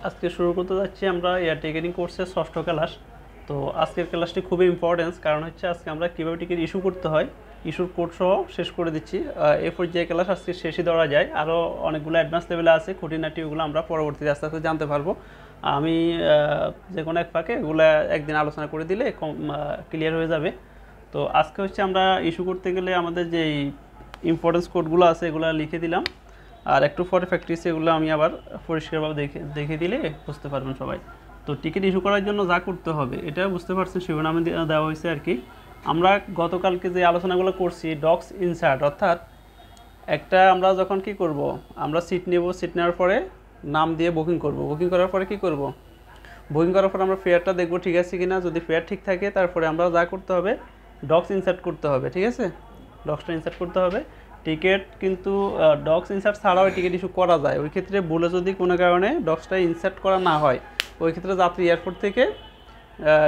আজকে শুরু করতে যাচ্ছি আমরা এয়ার টিকেটিং কোর্সের ষষ্ঠ ক্লাস। তো আজকের ক্লাসটি খুবই ইম্পর্টেন্স, কারণ হচ্ছে আজকে আমরা কীভাবে টিকিট ইস্যু করতে হয় ইস্যুর কোড সহ শেষ করে দিচ্ছি। এরপর যে ক্লাস আজকে শেষই ধরা যায়, আরও অনেকগুলো অ্যাডভান্স লেভেলে আছে, খুঁটিনাটি ওগুলো আমরা পরবর্তীতে আস্তে আস্তে জানতে পারবো। আমি যে কোনো এক ফাঁকে এগুলো একদিন আলোচনা করে দিলে ক্লিয়ার হয়ে যাবে। তো আজকে হচ্ছে আমরা ইস্যু করতে গেলে আমাদের যেই ইম্পর্টেন্স কোডগুলো আছে এগুলো লিখে দিলাম, আর একটু পরে প্র্যাকটিস এগুলো আমি আবার পরিষ্কারভাবে দেখে দিলে বুঝতে পারবেন সবাই। তো টিকিট ইস্যু করার জন্য যা করতে হবে এটা বুঝতে পারছেন, শিরোনামে দেওয়া হয়েছে আর কি। আমরা গতকালকে যে আলোচনাগুলো করছি ডক্স ইনসার্ট, অর্থাৎ একটা আমরা যখন কি করব, আমরা সিট নেব, সিট নেওয়ার পরে নাম দিয়ে বুকিং করব, বুকিং করার পরে কি করব, বুকিং করার পর আমরা ফেয়ারটা দেখব ঠিক আছে কিনা। যদি ফেয়ার ঠিক থাকে তারপরে আমরা যা করতে হবে ডক্স ইনসার্ট করতে হবে, ঠিক আছে। ডক্সটা ইনসার্ট করতে হবে। টিকিট কিন্তু ডক্স ইনসার্ট ছাড়াও টিকিট ইস্যু করা যায়। ওই ক্ষেত্রে ভুলে যদি কোনো কারণে ডক্সটা ইনসার্ট করা না হয়, ওই ক্ষেত্রে যাত্রী এয়ারপোর্ট থেকে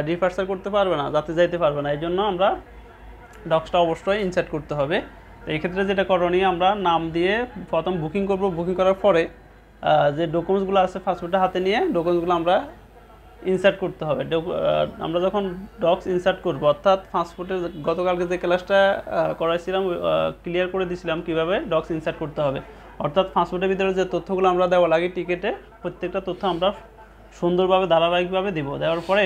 ডিপার্চার করতে পারবে না, যাত্রী যাইতে পারবে না। এই জন্য আমরা ডক্সটা অবশ্যই ইনসার্ট করতে হবে। তো এই ক্ষেত্রে যেটা করণীয়, আমরা নাম দিয়ে প্রথম বুকিং করব, বুকিং করার পরে যে ডকুমেন্টসগুলো আছে পাসপোর্টটা হাতে নিয়ে ডকুমেন্টসগুলো আমরা ইনসার্ট করতে হবে। আমরা যখন ডক্স ইনসার্ট করব, অর্থাৎ পাসপোর্টের গতকালকে যে ক্লাসটা করাইছিলাম ক্লিয়ার করে দিয়েছিলাম কীভাবে ডক্স ইনসার্ট করতে হবে। অর্থাৎ পাসপোর্টের ভিতরে যে তথ্যগুলো আমরা দেওয়া লাগে টিকিটে, প্রত্যেকটা তথ্য আমরা সুন্দরভাবে ধারাবাহিকভাবে দিব। দেওয়ার পরে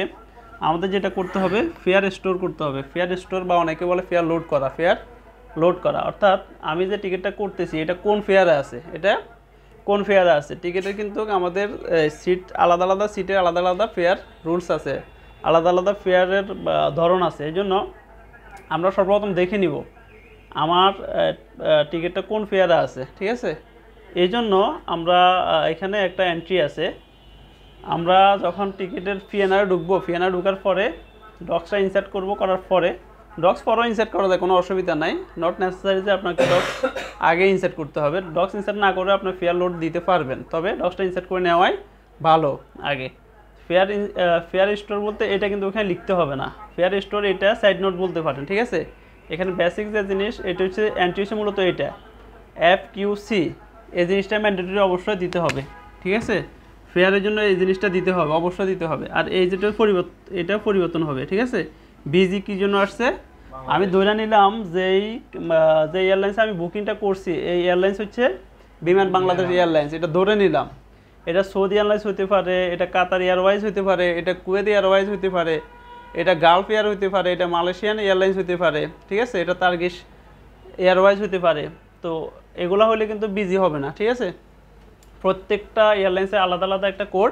আমাদের যেটা করতে হবে ফেয়ার স্টোর করতে হবে। ফেয়ার স্টোর বা অনেকে বলে ফেয়ার লোড করা, ফেয়ার লোড করা অর্থাৎ আমি যে টিকিটটা করতেছি এটা কোন ফেয়ারে আছে, এটা কোন ফেয়ারে আছে। টিকিটের কিন্তু আমাদের সিট আলাদা আলাদা, সিটের আলাদা আলাদা ফেয়ার রুলস আছে, আলাদা আলাদা ফেয়ারের ধরন আছে। এই জন্য আমরা সর্বপ্রথম দেখে নিব আমার টিকিটটা কোন ফেয়ারে আছে, ঠিক আছে। এই জন্য আমরা এখানে একটা এন্ট্রি আছে, আমরা যখন টিকিটের পিএনআর ঢুকবো, পিএনআর ঢোকার পরে ডক্সটা ইনসার্ট করব, করার পরে ডক্স পরেও ইনসার্ট করা যায়, কোনো অসুবিধা নাই। নট নেসেসারি যে আপনাকে ডক্স আগে ইনসার্ট করতে হবে। ডক্স ইনসার্ট না করে আপনার ফেয়ার লোড দিতে পারবেন, তবে ডক্সটা ইনসার্ট করে নেওয়াই ভালো আগে। ফেয়ার স্টোর বলতে এটা কিন্তু ওখানে লিখতে হবে না, ফেয়ার স্টোর এটা সাইড নোট বলতে পারেন, ঠিক আছে। এখানে বেসিক যে জিনিস এটা হচ্ছে এন্ট্রি হচ্ছে মূলত এটা FQC, এই জিনিসটা ম্যান্ডেটরি অবশ্যই দিতে হবে, ঠিক আছে। ফেয়ারের জন্য এই জিনিসটা দিতে হবে, অবশ্যই দিতে হবে। আর এই যেটা এটা পরিবর্তন হবে, ঠিক আছে। বিজি কী জন্য আসছে, আমি ধরে নিলাম যে এয়ারলাইন্সে আমি বুকিংটা করছি এই এয়ারলাইন্স হচ্ছে বিমান বাংলাদেশ এয়ারলাইন্স, এটা ধরে নিলাম। এটা সৌদি এয়ারলাইন্স হতে পারে, এটা কাতার এয়ারওয়াইজ হতে পারে, এটা কুয়েত এয়ারওয়াইজ হতে পারে, এটা গালফ এয়ার হতে পারে, এটা মালয়েশিয়ান এয়ারলাইন্স হতে পারে, ঠিক আছে, এটা তার্কিশ এয়ারওয়াইজ হতে পারে। তো এগুলো হলে কিন্তু বিজি হবে না, ঠিক আছে। প্রত্যেকটা এয়ারলাইন্সে আলাদা আলাদা একটা কোড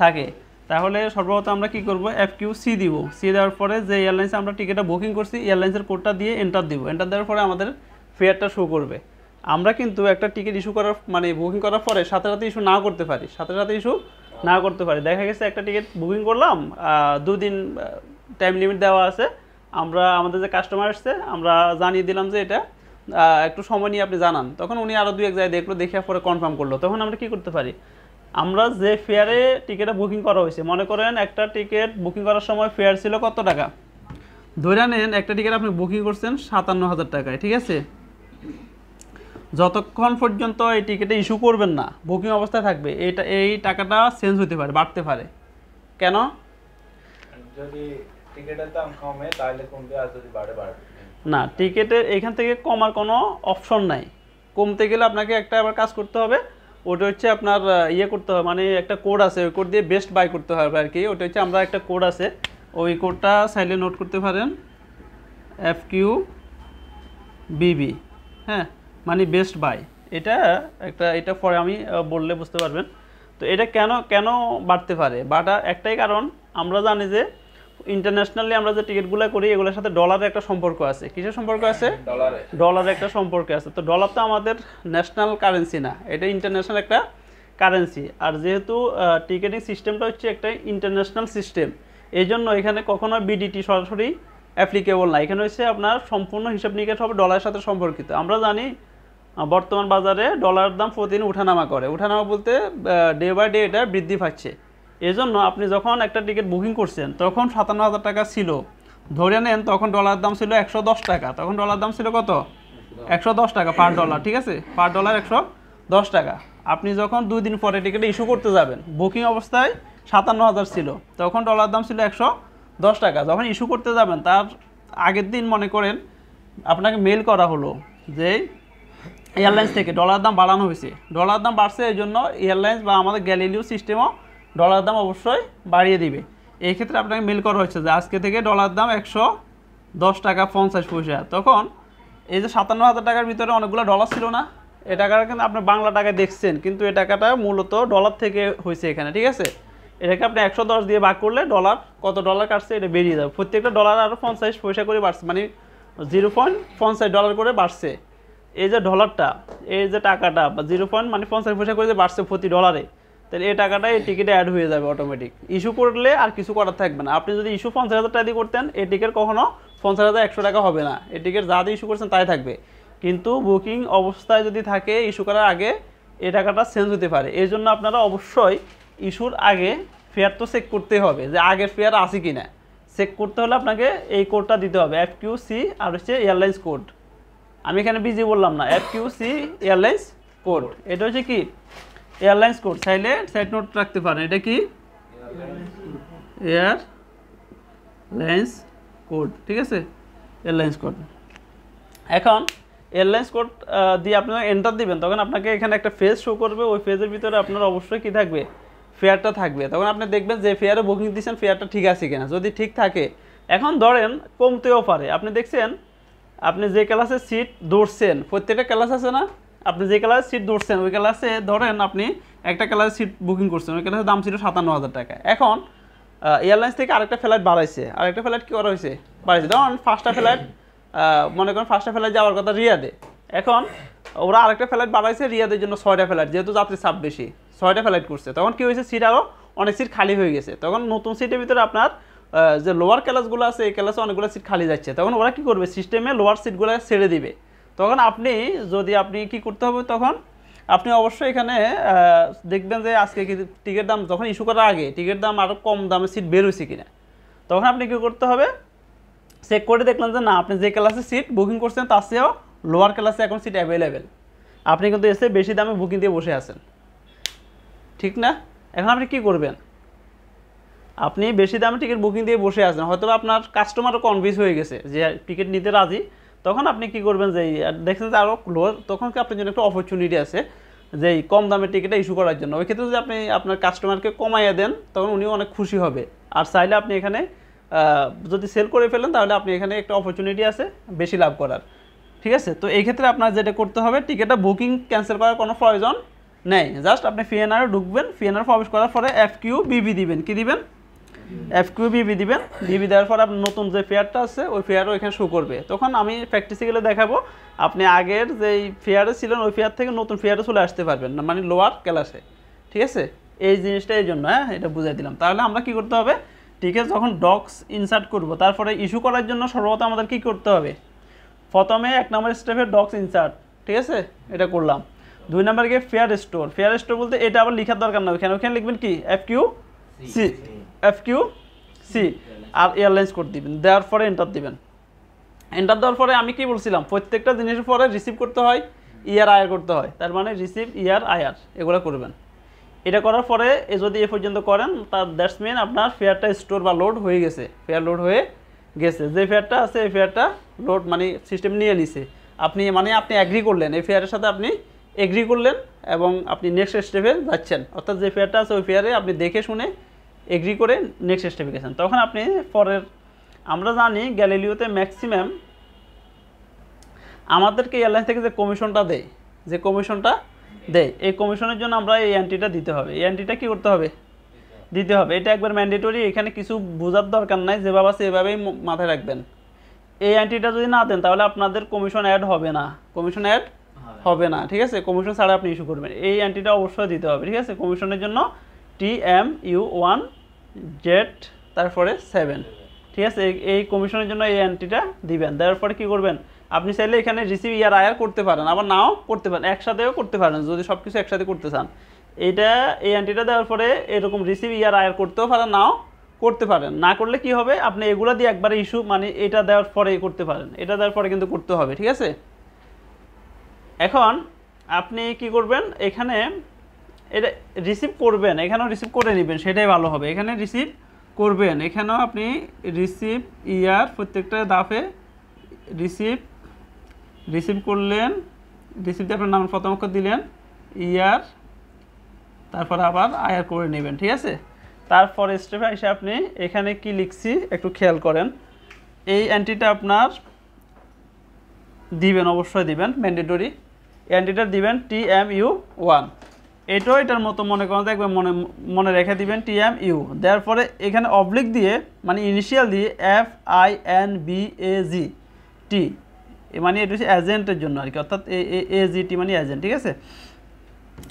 থাকে। তাহলে সর্বপ্রথম আমরা কি করব, FQC দিব। সি দেওয়ার পরে যে এয়ারলাইন্সে আমরা টিকিটটা বুকিং করছি এয়ারলাইন্সের কোডটা দিয়ে এন্টার দিব। এন্টার দেওয়ার পরে আমাদের ফেয়ারটা শো করবে। আমরা কিন্তু একটা টিকিট ইস্যু করার মানে বুকিং করার পরে সাথে সাথে ইস্যু না করতে পারি, সাথে সাথে ইস্যু না করতে পারি। দেখা গেছে একটা টিকিট বুকিং করলাম, 2 দিন টাইম লিমিট দেওয়া আছে, আমরা আমাদের যে কাস্টমার আসছে আমরা জানিয়ে দিলাম যে এটা একটু সময় নিয়ে আপনি জানান, তখন উনি আরও 2-1 জায়গায় দেখলো, দেখে পরে কনফার্ম করলো। তখন আমরা কি করতে পারি, আমরা যে ফেয়ারে টিকিটটা বুকিং করা হয়েছে, মনে করেন একটা টিকিট বুকিং করার সময় ফেয়ার ছিল কত টাকা, ধরে নেন একটা টিকিট আপনি বুকিং করছেন 57,000 টাকায়, ঠিক আছে। যতক্ষণ পর্যন্ত এই টিকিটে ইস্যু করবেন না, বুকিং অবস্থায় থাকবে, এই টাকাটা চেঞ্জ হতে পারে, বাড়তে পারে। কেন, যদি টিকিটের দাম কমে তাহলে কমবে, আর যদি বাড়ে বাড়বে না, টিকিটের এখান থেকে কমার কোনো অপশন নাই। কমতে গেলে আপনাকে একটা আবার কাজ করতে হবে, ওটা হচ্ছে আপনার করতে হবে, মানে একটা কোড আছে, ওই কোড দিয়ে বেস্ট বাই করতে হবে আর কি। ওটা হচ্ছে আমরা একটা কোড আছে, ওই কোডটা সাইডে নোট করতে পারেন, FQBB, হ্যাঁ, মানে বেস্ট বাই। এটা পরে আমি বললে বুঝতে পারবেন। তো এটা কেন বাড়তে পারে, বাটা একটাই কারণ, আমরা জানি যে ইন্টারন্যাশনালি আমরা যে টিকিটগুলো করি এগুলোর সাথে ডলারের একটা সম্পর্ক আছে। কিসের সম্পর্ক আছে, ডলারের একটা সম্পর্ক আছে। তো ডলার তো আমাদের ন্যাশনাল কারেন্সি না, এটা ইন্টারন্যাশনাল একটা কারেন্সি। আর যেহেতু টিকেটিং সিস্টেমটা হচ্ছে একটা ইন্টারন্যাশনাল সিস্টেম, এই জন্য এখানে কখনো বিডিটি সরাসরি অ্যাপ্লিকেবল না। এখানে হচ্ছে আপনার সম্পূর্ণ হিসাব নিকেশ হবে ডলারের সাথে সম্পর্কিত। আমরা জানি বর্তমান বাজারে ডলারের দাম প্রতিদিন উঠানামা করে, উঠানামা বলতে ডে বাই ডে এটা বৃদ্ধি পাচ্ছে। এই জন্য আপনি যখন একটা টিকিট বুকিং করছেন তখন 57,000 টাকা ছিল, ধরে নেন তখন ডলারের দাম ছিল 110 টাকা, তখন ডলার দাম ছিল কত, 110 টাকা পার ডলার, ঠিক আছে, পার ডলার 110 টাকা। আপনি যখন 2 দিন পরে টিকিট ইস্যু করতে যাবেন, বুকিং অবস্থায় 57,000 ছিল, তখন ডলার দাম ছিল 110 টাকা। যখন ইস্যু করতে যাবেন তার আগের দিন মনে করেন আপনাকে মেল করা হলো যে এয়ারলাইন্স থেকে ডলার দাম বাড়ানো হয়েছে, ডলার দাম বাড়ছে, এই জন্য এয়ারলাইন্স বা আমাদের গ্যালিলিও সিস্টেমও ডলার দাম অবশ্যই বাড়িয়ে দিবে। এই ক্ষেত্রে আপনাকে মেল করা হয়েছে যে আজকে থেকে ডলার দাম 110 টাকা 50 পয়সা। তখন এই যে 57,000 টাকার ভিতরে অনেকগুলো ডলার ছিল না, এই টাকাটা কিন্তু আপনি বাংলা টাকায় দেখছেন, কিন্তু এই টাকাটা মূলত ডলার থেকে হয়েছে এখানে, ঠিক আছে। এটাকে আপনি 110 দিয়ে ভাগ করলে ডলার কত ডলার কাটছে এটা বেরিয়ে যাবে। প্রত্যেকটা ডলার আরও 50 পয়সা করে বাড়ছে, মানে 0.50 ডলার করে বাড়ছে। এই যে ডলারটা, এই যে টাকাটা বা 0.50 পয়সা করে যে বাড়ছে প্রতি ডলারে, তাহলে এই টাকাটা এই টিকিটে অ্যাড হয়ে যাবে অটোমেটিক। ইস্যু করলে আর কিছু করার থাকবে না। আপনি যদি ইস্যু 50,000 টাকা দিয়ে করতেন, এই টিকিট কখনো 50,100 টাকা হবে না, এই টিকিট যা দিয়ে ইস্যু করছেন তাই থাকবে। কিন্তু বুকিং অবস্থায় যদি থাকে ইস্যু করার আগে এই টাকাটা চেঞ্জ হতে পারে। এই জন্য আপনারা অবশ্যই ইস্যুর আগে ফেয়ার তো চেক করতে হবে যে আগের ফেয়ার আছে কি না। চেক করতে হলে আপনাকে এই কোডটা দিতে হবে, FQC আর হচ্ছে এয়ারলাইন্স কোড। আমি এখানে বিজি বললাম না, FQC এয়ারলাইন্স কোড, এটা হচ্ছে কি এয়ারলাইন্স কোড। চাইলে সাইড নোট রাখতে পারেন, এটা কি এয়ারলাইন্স কোড, ঠিক আছে, এয়ারলাইন্স কোড। এখন এয়ারলাইন্স কোড দিয়ে আপনারা এন্টার দিবেন, তখন আপনাকে এখানে একটা ফেজ শো করবে, ওই ফেজের ভিতরে আপনার অবশ্যই কি থাকবে, ফেয়ারটা থাকবে। তখন আপনি দেখবেন যে ফেয়ারে বুকিং দিচ্ছেন ফেয়ারটা ঠিক আছে কিনা। যদি ঠিক থাকে, এখন ধরেন কমতেও পারে, আপনি দেখছেন আপনি যে ক্লাসে সিট ধরছেন, প্রত্যেকটা ক্লাস আছে না, আপনি যে ক্লাসে সিট ধরছেন ওই ক্লাসে ধরেন আপনি একটা ক্লাসে সিট বুকিং করছেন, ওই ক্লাসের দাম ছিল 57,000 টাকা। এখন এয়ারলাইন্স থেকে আরেকটা ফ্লাইট বাড়াইছে, আরেকটা ফ্লাইট কী করা হয়েছে, বাড়াইছে। ধরুন ফার্স্টটা ফ্লাইট মনে করেন ফার্স্টটা ফ্লাইট যাওয়ার কথা রিয়াদে, এখন ওরা আরেকটা ফ্লাইট বাড়াইছে রিয়াদের জন্য 6টা ফ্লাইট, যেহেতু যাত্রী চাপ বেশি 6টা ফ্লাইট করছে। তখন কী হয়েছে, সিট আরও অনেক সিট খালি হয়ে গেছে। তখন নতুন সিটের ভিতরে আপনার যে লোয়ার ক্লাসগুলো আছে এই ক্লাসে অনেকগুলো সিট খালি যাচ্ছে। তখন ওরা কী করবে, সিস্টেমে লোয়ার সিটগুলো ছেড়ে দিবে। তখন আপনি কি করতে হবে, তখন আপনি অবশ্যই এখানে দেখবেন যে আজকে কি টিকিট দাম যখন ইস্যু করার আগে টিকিট দাম আরও কম দামে সিট বের হয়েছে কিনা। তখন আপনি কী করতে হবে, চেক করে দেখলেন যে না আপনি যে ক্লাসে সিট বুকিং করছেন তার চেয়েও লোয়ার ক্লাসে এখন সিট অ্যাভেলেবেল, আপনি কিন্তু এসে বেশি দামে বুকিং দিয়ে বসে আছেন, ঠিক না। এখন আপনি কী করবেন, আপনি বেশি দামে টিকিট বুকিং দিয়ে বসে আছেন, হয়তো আপনার কাস্টমারও কনভিন্স হয়ে গেছে যে টিকিট নিতে রাজি। তখন আপনি কি করবেন, যে দেখছেন যে আরও লোয়ার, তখন কি আপনার জন্য একটা অপরচুনিটি আছে যে কম দামের টিকিটটা ইস্যু করার জন্য। ওই ক্ষেত্রে যদি আপনি আপনার কাস্টমারকে কমাইয়ে দেন তখন উনিও অনেক খুশি হবে। আর চাইলে আপনি এখানে যদি সেল করে ফেলেন তাহলে আপনি এখানে একটা অপরচুনিটি আছে বেশি লাভ করার, ঠিক আছে। তো এই ক্ষেত্রে আপনার যেটা করতে হবে, টিকিটটা বুকিং ক্যান্সেল করার কোনো প্রয়োজন নেই, জাস্ট আপনি FNR ঢুকবেন, FNR প্রবেশ করার পরে FQBB দিবেন, কি দিবেন, FQBB দিবেন। বিবি দেওয়ার পর আপনার নতুন যে ফেয়ারটা আছে ওই ফেয়ারও এখানে শো করবে। তখন আমি প্র্যাকটিসিক্যালি দেখাবো আপনি আগের যেই ফেয়ারে ছিলেন ওই ফেয়ার থেকে নতুন ফেয়ারে চলে আসতে পারবেন না, মানে লোয়ার ক্লাসে, ঠিক আছে। এই জিনিসটা এই জন্য এটা বুঝাই দিলাম। তাহলে আমরা কি করতে হবে, টিকিট যখন ডক্স ইনসার্ট করব তারপরে ইস্যু করার জন্য সর্বপ্রথম আমাদের কি করতে হবে, প্রথমে 1 নম্বর স্টেপে ডক্স ইনসার্ট, ঠিক আছে, এটা করলাম। 2 নম্বর গিয়ে ফেয়ার স্টোর, ফেয়ার স্টোর বলতে এটা আবার লেখার দরকার না, ওখানে লিখবেন কি FQC আর এয়ারলাইন্স কোড দিবেন, দেওয়ার পরে এন্টার দিবেন। এন্টার দেওয়ার পরে আমি কি বলছিলাম, প্রত্যেকটা জিনিসের পরে রিসিভ করতে হয়, IR করতে হয়, তার মানে রিসিভ IR এগুলো করবেন। এটা করার পরে যদি এ পর্যন্ত করেন তার দ্যাটস মিন আপনার ফেয়ারটা স্টোর বা লোড হয়ে গেছে, ফেয়ার লোড হয়ে গেছে। যে ফেয়ারটা আছে এই ফেয়ারটা লোড মানে সিস্টেম নিয়ে নিছে, আপনি অ্যাগ্রি করলেন, এই ফেয়ারের সাথে আপনি এগ্রি করলেন এবং আপনি নেক্সট স্টেপে যাচ্ছেন। অর্থাৎ যে ফেয়ারটা আছে ওই ফেয়ারে আপনি দেখে শুনে এগ্রি করে নেক্সট স্টেপে গেছেন। তখন আপনি পরের, আমরা জানি গ্যালিলিওতে ম্যাক্সিমাম আমাদেরকে এয়ারলাইন্স থেকে যে কমিশনটা দেয়, এই কমিশনের জন্য আমরা এই এন্ট্রিটা দিতে হবে। এই এন্ট্রিটা কী করতে হবে, দিতে হবে। এটা একবার ম্যান্ডেটরি, এখানে কিছু বোঝার দরকার নাই, যেভাবে আছে এভাবেই মাথায় রাখবেন। এই এন্ট্রিটা যদি না দেন তাহলে আপনাদের কমিশন অ্যাড হবে না, ঠিক আছে। কমিশন ছাড়া আপনি ইস্যু করবেন, এই এন্ট্রিটা অবশ্যই দিতে হবে, ঠিক আছে। কমিশনের জন্য TMU1Z তারপরে 7, ঠিক আছে। এই কমিশনের জন্য এই এন্ট্রিটা দিবেন। দেওয়ার পরে কী করবেন, আপনি চাইলে এখানে রিসিভ IR করতে পারেন, আবার নাও করতে পারেন, একসাথেও করতে পারেন যদি সব কিছু একসাথে করতে চান। এই এন্ট্রিটা দেওয়ার পরে এরকম রিসিভ IR করতেও পারেন, নাও করতে পারেন। না করলে কি হবে, আপনি এগুলো দিয়ে একবারে ইস্যু মানে এটা দেওয়ার পরেই করতে পারেন, এটা দেওয়ার পরে কিন্তু করতে হবে, ঠিক আছে। এখন আপনি কি করবেন, এখানে এটা রিসিভ করবেন, এখানেও রিসিভ করে নেবেন, সেটাই ভালো হবে। এখানে রিসিভ করবেন, এখানেও আপনি রিসিভ ইয়ার প্রত্যেকটা ধাপে রিসিভ করলেন, রিসিভ দিয়ে আপনার নাম প্রথম অক্ষর দিলেন, ইয়ার, তারপর আবার আয়ার করে নেবেন, ঠিক আছে। তারপরে স্টেপে এসে আপনি এখানে কি লিখছি একটু খেয়াল করেন। এই এন্ট্রিটা আপনার দিবেন, অবশ্যই দিবেন, ম্যান্ডেটরি। এন্ট্রিটা দিবেন TMU1, এটার মতো মনে করেন, দেখবেন মনে রেখে দিবেন TMU, দেওয়ার পরে এখানে অবলিক দিয়ে মানে ইনিশিয়াল দিয়ে FINBAGT, মানে এটা হচ্ছে এজেন্টের জন্য আর কি, অর্থাৎ AGT মানে এজেন্ট, ঠিক আছে।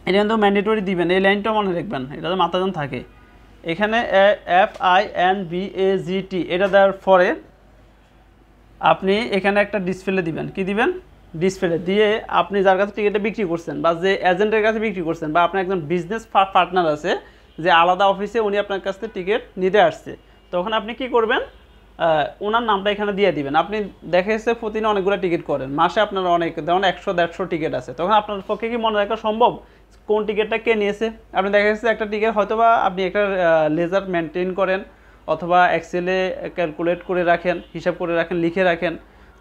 এটা কিন্তু ম্যান্ডেটরি দিবেন, এই লাইনটা মনে রাখবেন, এটা মাথা যেন থাকে। এখানে FINBAGT এটা দেওয়ার পরে আপনি এখানে একটা ডিসপ্লে দিবেন, কি দিবেন, ডিসপ্লে দিয়ে আপনি যার কাছে টিকিটটা বিক্রি করছেন বা যে এজেন্টের কাছে বিক্রি করছেন, বা আপনার একজন বিজনেস পার্টনার আছে যে আলাদা অফিসে উনি আপনার কাছ থেকে টিকিট নিতে আসছে, তখন আপনি কি করবেন, ওনার নামটা এখানে দিয়ে দিবেন। আপনি দেখা যাচ্ছে প্রতিদিন অনেকগুলো টিকিট করেন, মাসে আপনার অনেক, যেমন 100-150 টিকিট আছে, তখন আপনার পক্ষে কি মনে রাখা সম্ভব কোন টিকিটটা কে নিয়েছে? আপনি দেখা যাচ্ছে একটা টিকিট হয়তো বা আপনি একটা লেজার মেনটেন করেন, অথবা এক্সেলে ক্যালকুলেট করে রাখেন, হিসাব করে রাখেন, লিখে রাখেন।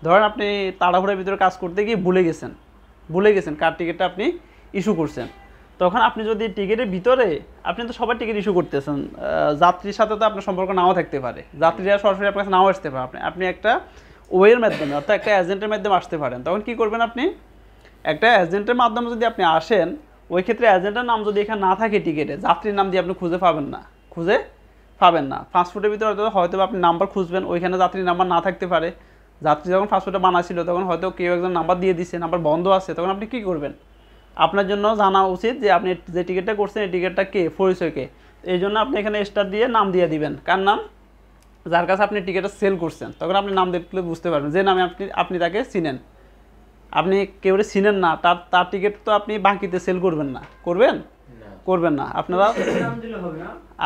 ধরেন আপনি তাড়াহুড়োর ভিতরে কাজ করতে গিয়ে ভুলে গেছেন কার টিকিটটা আপনি ইস্যু করছেন, তখন আপনি যদি টিকিটের ভিতরে, আপনি তো সবার টিকিট ইস্যু করতেছেন, যাত্রীর সাথে তো আপনার সম্পর্ক নাও থাকতে পারে, যাত্রীরা সরাসরি আপনার কাছে নাও আসতে পারে, আপনি একটা ওয়ের মাধ্যমে অর্থাৎ একটা এজেন্টের মাধ্যমে আসতে পারেন। তখন কি করবেন, আপনি একটা এজেন্টের মাধ্যমে যদি আপনি আসেন, ওই ক্ষেত্রে এজেন্টের নাম যদি এখানে না থাকে টিকিটে, যাত্রীর নাম দিয়ে আপনি খুঁজে পাবেন না। পাসপোর্টের ভিতরে হয়তো আপনি নাম্বার খুঁজবেন, ওইখানে যাত্রীর নাম্বার না থাকতে পারে। যাত্রী যখন পাসপোর্টটা বানাচ্ছিল তখন হয়তো কেউ একজন নাম্বার দিয়ে দিচ্ছে, নাম্বার বন্ধ আছে, তখন আপনি কী করবেন? আপনার জন্য জানা উচিত যে আপনি যে টিকিটটা করছেন এই টিকিটটা কে, পরিচয়কে। এই জন্য আপনি এখানে স্টার দিয়ে নাম দিয়ে দিবেন, কার নাম, যার কাছে আপনি টিকিটটা সেল করছেন। তখন আপনি নাম দেখলে বুঝতে পারবেন যে নামে আপনি তাকে চিনেন। আপনি কেউ চিনেন না, তার টিকিট তো আপনি বাকিতে সেল করবেন না, করবেন না।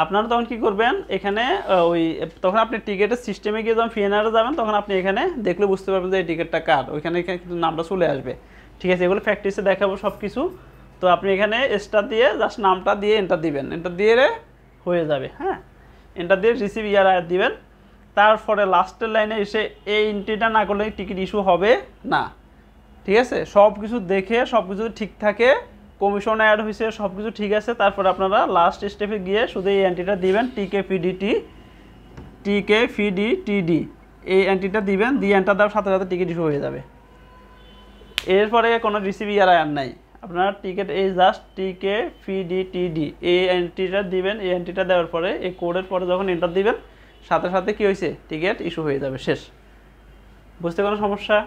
আপনারা তখন কি করবেন, এখানে তখন আপনি টিকিটের সিস্টেমে গিয়ে যখন ফিএনআরে যাবেন, তখন আপনি এখানে দেখলে বুঝতে পারবেন যে এই টিকিটটা কার, ওইখানে কিন্তু নামটা চলে আসবে, ঠিক আছে। এগুলো প্র্যাকটিসে দেখাবো সব কিছু। তো আপনি এখানে স্টার দিয়ে জাস্ট নামটা দিয়ে এন্টার দিবেন, এন্টার দিয়ে হয়ে যাবে, হ্যাঁ। এন্টার দিয়ে রিসিভ ইয়ার আয়ার দিবেন। তারপরে লাস্টের লাইনে এসে এই এন্ট্রিটা না করলে টিকিট ইস্যু হবে না, ঠিক আছে। সব কিছু দেখে সব কিছু ঠিক থাকে, কমিশন অ্যাড হয়েছে, সব কিছু ঠিক আছে, তারপর আপনারা লাস্ট স্টেপে গিয়ে শুধু এই এন্ট্রিটা দিবেন, TKPDTD, এই এন্ট্রিটা দিবেন, দিয়ে এন্টার দেওয়ার সাথে সাথে টিকিট ইস্যু হয়ে যাবে। এরপরে কোনো রিসিভ ইয়ার আয়ার নাই, আপনার টিকিট এই জাস্ট TKPDTD এই এন্ট্রিটা দিবেন। এই এন্ট্রিটা দেওয়ার পরে এই কোডের পরে যখন এন্টার দিবেন, সাথে সাথে কী হয়েছে, টিকিট ইস্যু হয়ে যাবে, শেষ। বুঝতে কোনো সমস্যা?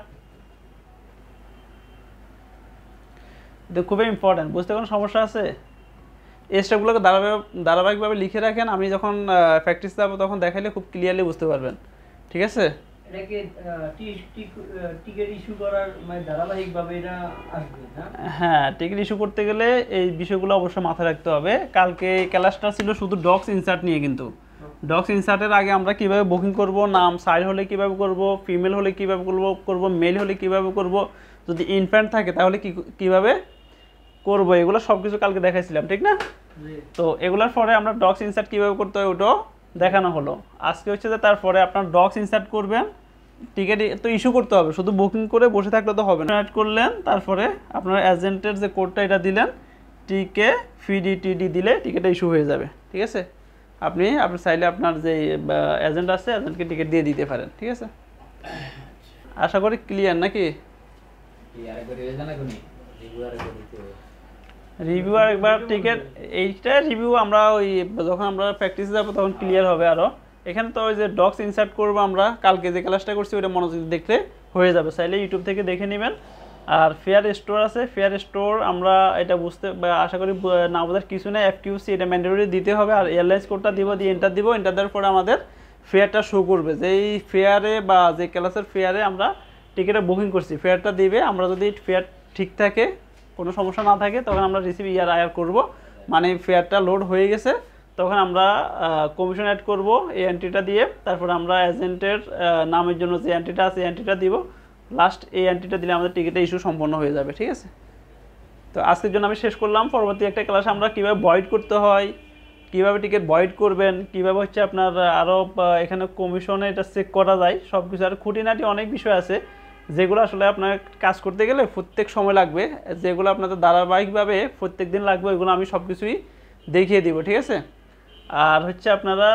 এটা খুবই ইম্পর্টেন্ট, বুঝতে কোনো সমস্যা আছে? এই স্টেপগুলোকে ধারাবাহিকভাবে লিখে রাখেন, আমি যখন প্র্যাকটিস যাবো তখন দেখাইলে খুব ক্লিয়ারলি বুঝতে পারবেন, ঠিক আছে। হ্যাঁ, টিকিট ইস্যু করতে গেলে এই বিষয়গুলো অবশ্যই মাথায় রাখতে হবে। কালকে ক্লাসটা ছিল শুধু ডক্স ইনসার্ট নিয়ে, কিন্তু ডক্স ইনসার্টের আগে আমরা কিভাবে বুকিং করব, নাম সাইড হলে কিভাবে করব, ফিমেল হলে কিভাবে করব, মেল হলে কিভাবে করব, যদি ইনফ্যান্ট থাকে তাহলে কিভাবে করব, এগুলো সব কিছু কালকে দেখাইছিলাম, ঠিক না? তো এগুলোর পরে আমরা ডক্স ইনসার্ট কীভাবে করতে হয় ওটাও দেখানো হলো। আজকে হচ্ছে যে তারপরে আপনার ডক্স ইনসার্ট করবেন, টিকিট তো ইস্যু করতে হবে, শুধু বুকিং করে বসে থাকলে তো হবে না। অ্যাড করলেন, তারপরে আপনার এজেন্টের যে কোডটা এটা দিলেন, TKPDTD দিলে টিকিটটা ইস্যু হয়ে যাবে, ঠিক আছে। আপনি চাইলে আপনার যে এজেন্ট আছে এজেন্টকে টিকিট দিয়ে দিতে পারেন, ঠিক আছে। আশা করি ক্লিয়ার নাকি? রিভিউ আর একবার টিকিট, এইটা রিভিউ আমরা যখন আমরা প্র্যাকটিসে যাবো তখন ক্লিয়ার হবে আরও। এখানে তো ওই যে ডক্স ইনসার্ট করবো আমরা, কালকে যে ক্লাসটা করছি ওইটা মনোযোগ দেখলে হয়ে যাবে, চাইলে ইউটিউব থেকে দেখে নেবেন। আর ফেয়ার স্টোর আছে, ফেয়ার স্টোর আমরা এটা বুঝতে আশা করি না বোঝার কিছু নেই, FQC এটা ম্যান্ডেটরি দিতে হবে। আর এয়ারলাইন্স কোডটা দিয়ে এন্টার দেওয়ার পরে আমাদের ফেয়ারটা শো করবে যে এই ফেয়ারে বা যে ক্লাসের ফেয়ারে আমরা টিকিটে বুকিং করছি, ফেয়ারটা দিবে। আমরা যদি ফেয়ার ঠিক থাকে, কোনো সমস্যা না থাকে, তখন আমরা রিসিভ ইয়ার আয়ার করবো, মানে ফেয়ারটা লোড হয়ে গেছে, তখন আমরা কমিশন অ্যাড করব এই এন্ট্রিটা দিয়ে। তারপর আমরা এজেন্টের নামের জন্য যে এন্ট্রিটা আছে এই এন্ট্রিটা দিব, লাস্ট এই এন্ট্রিটা দিলে আমাদের টিকিটের ইস্যু সম্পন্ন হয়ে যাবে, ঠিক আছে। তো আজকের জন্য আমি শেষ করলাম। পরবর্তী একটা ক্লাস আমরা কীভাবে ভয়েড করতে হয়, কীভাবে টিকিট ভয়েড করবেন, কীভাবে হচ্ছে আপনার আরও এখানে কমিশনে এটা চেক করা যায়, সব কিছু আর খুঁটিনাটি অনেক বিষয় আছে যেগুলো আসলে আপনার কাজ করতে গেলে প্রত্যেক সময় লাগবে, যেগুলো আপনাদের ধারাবাহিকভাবে প্রত্যেক দিন লাগবে, ওইগুলো আমি সব কিছুই দেখিয়ে দিব, ঠিক আছে। আর হচ্ছে আপনারা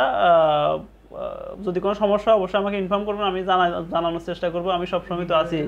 যদি কোনো সমস্যা অবশ্যই আমাকে ইনফর্ম করবেন, আমি জানানোর চেষ্টা করব, আমি সবসময় তো আছি।